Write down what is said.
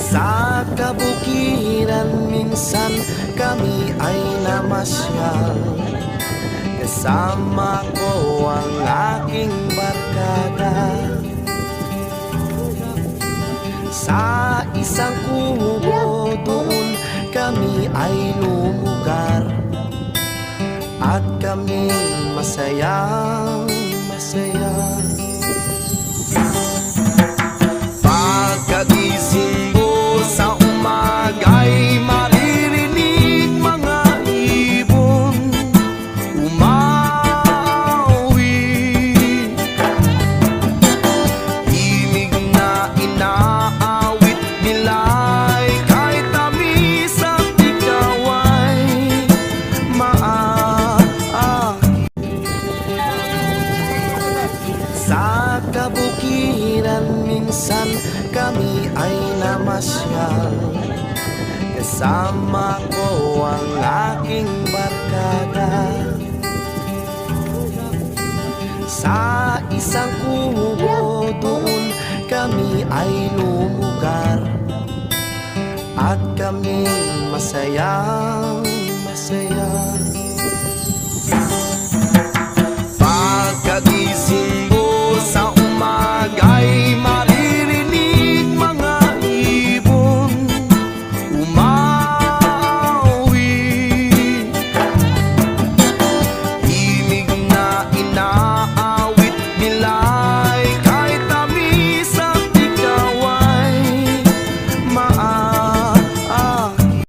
Sa kabukiran minsan kami ay namasyal, kasama ko ang aking barkada. Sa isang kubo doon kami ay lumugar, at kami masayang masaya. Pagkagising ko sa umaga'y maririnig mga ibon umawi, himig na inaawit nila'y kahit tamis at ikaw ay maaakit. Sa kabukiran minsan kami ay namasyal, kasama ko ang aking barkada. Sa isang kubo doon kami ay lumugar, at kami masayang masaya.